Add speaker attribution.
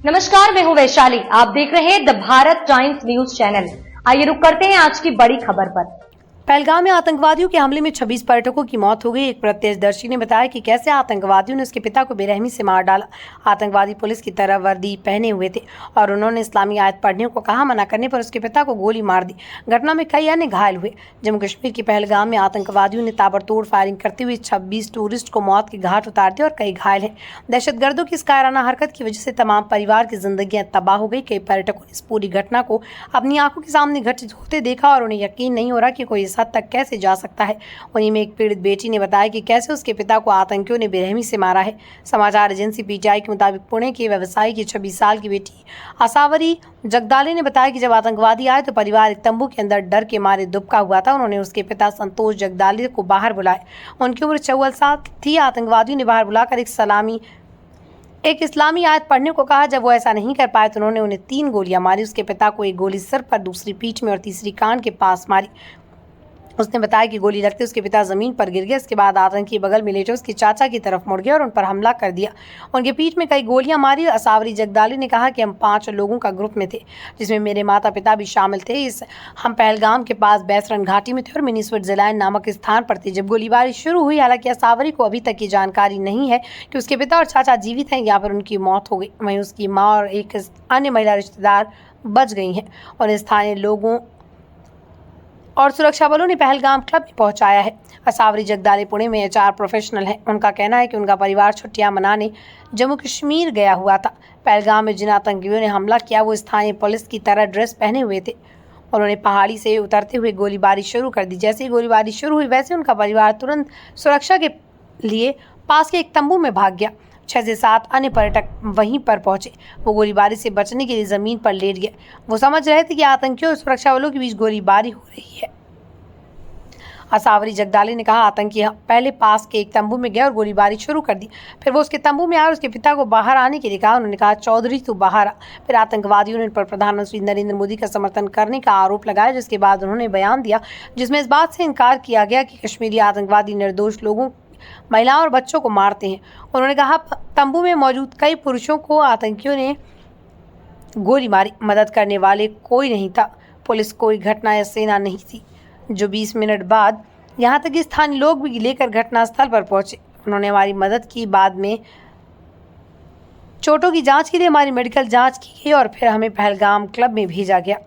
Speaker 1: नमस्कार, मैं हूं वैशाली। आप देख रहे हैं the Bharat times news channel. आइए रुक करते हैं आज की बड़ी खबर पर।
Speaker 2: पहलगाम में आतंकवादियों के हमले में 26 पर्यटकों की मौत हो गई। एक प्रत्यक्षदर्शी ने बताया कि कैसे आतंकवादियों ने उसके पिता को बेरहमी से मार डाला। आतंकवादी पुलिस की तरह वर्दी पहने हुए थे और उन्होंने इस्लामी आयत पढ़ने को कहा। मना करने पर उसके पिता को गोली मार दी। घटना में कई अन्य घायल हुए। जम्मू कश्मीर के पहलगाम में आतंकवादियों ने ताबड़तोड़ फायरिंग करते हुए 26 टूरिस्ट को मौत के घाट उतार दिया और कई घायल हैं। दहशतगर्दों की इस कायराना हरकत की वजह से तमाम परिवार की जिंदगियां तबाह हो गई। कई पर्यटकों ने इस पूरी घटना को अपनी आंखों के सामने घटित होते देखा और उन्हें यकीन नहीं हो रहा कि कोई इस हद तक कैसे जा सकता है। उन्हीं में एक पीड़ित बेटी ने बताया कि कैसे उसके पिता को आतंकियों ने बेरहमी से मारा है। समाचार एजेंसी पीटीआई के मुताबिक पुणे के व्यवसायी की 26 साल की बेटी आसावरी जगदाले ने बताया कि जब आतंकवादी आए तो परिवार एक तंबू के अंदर डर के मारे दुबका हुआ था। उन्होंने उसके पिता संतोष जगदाले को बाहर बुलाया। उनकी उम्र 44 साल थी। आतंकवादियों ने बाहर बुलाकर एक इस्लामी आयत पढ़ने को कहा। जब वो ऐसा नहीं कर पाए तो उन्होंने उन्हें 3 गोलियां मारी। उसके पिता को एक गोली सिर पर, दूसरी पीठ में और तीसरी कान के पास मारी। उसने बताया कि गोली लगते उसके पिता जमीन पर गिर गए। इसके बाद आतंकी बगल में लेटे उसके चाचा की तरफ मुड़ गए और उन पर हमला कर दिया। उनके पीठ में कई गोलियां मारी। असावरी जगदाली ने कहा कि हम 5 लोगों का ग्रुप में थे, जिसमें मेरे माता पिता भी शामिल थे। हम पहलगाम के पास बैसरन घाटी में थे और मिनी स्विट्जरलैंड नामक स्थान पर थे जब गोलीबारी शुरू हुई। हालांकि असावरी को अभी तक की जानकारी नहीं है कि उसके पिता और चाचा जीवित हैं या फिर उनकी मौत हो गई। वहीं उसकी माँ और एक अन्य महिला रिश्तेदार बच गई हैं और स्थानीय लोगों और सुरक्षा बलों ने पहलगाम क्लब में पहुंचाया है। असावरी जगदाले पुणे में HR प्रोफेशनल है। उनका कहना है कि उनका परिवार छुट्टियां मनाने जम्मू कश्मीर गया हुआ था। पहलगाम में जिन आतंकियों ने हमला किया वो स्थानीय पुलिस की तरह ड्रेस पहने हुए थे। उन्होंने पहाड़ी से उतरते हुए गोलीबारी शुरू कर दी। जैसे ही गोलीबारी शुरू हुई वैसे उनका परिवार तुरंत सुरक्षा के लिए पास के एक तंबू में भाग गया। 6 से 7 अन्य पर्यटक वहीं पर पहुंचे। वो गोलीबारी से बचने के लिए जमीन पर लेट गए। वो समझ रहे थे कि आतंकियों और सुरक्षा बलों के बीच गोलीबारी हो रही है। असावरी जगदाले ने कहा, आतंकी पहले पास के एक तंबू में गए और गोलीबारी शुरू कर दी। फिर वो उसके तंबू में आए और उसके पिता को बाहर आने के लिए कहा। उन्होंने कहा, चौधरी तू बाहर आ। फिर आतंकवादियों ने उन पर प्रधानमंत्री नरेंद्र मोदी का समर्थन करने का आरोप लगाया, जिसके बाद उन्होंने बयान दिया जिसमें इस बात से इनकार किया गया कि कश्मीरी आतंकवादी निर्दोष लोगों, महिलाओं और बच्चों को मारते हैं। उन्होंने कहा, तंबू में मौजूद कई पुरुषों को आतंकियों ने गोली मारी। मदद करने वाले कोई नहीं था। पुलिस कोई घटना या सेना नहीं थी। जो 20 मिनट बाद यहाँ तक कि स्थानीय लोग भी लेकर घटनास्थल पर पहुंचे। उन्होंने हमारी मदद की। बाद में चोटों की जांच के लिए हमारी मेडिकल जांच की गई और फिर हमें पहलगाम क्लब में भेजा गया।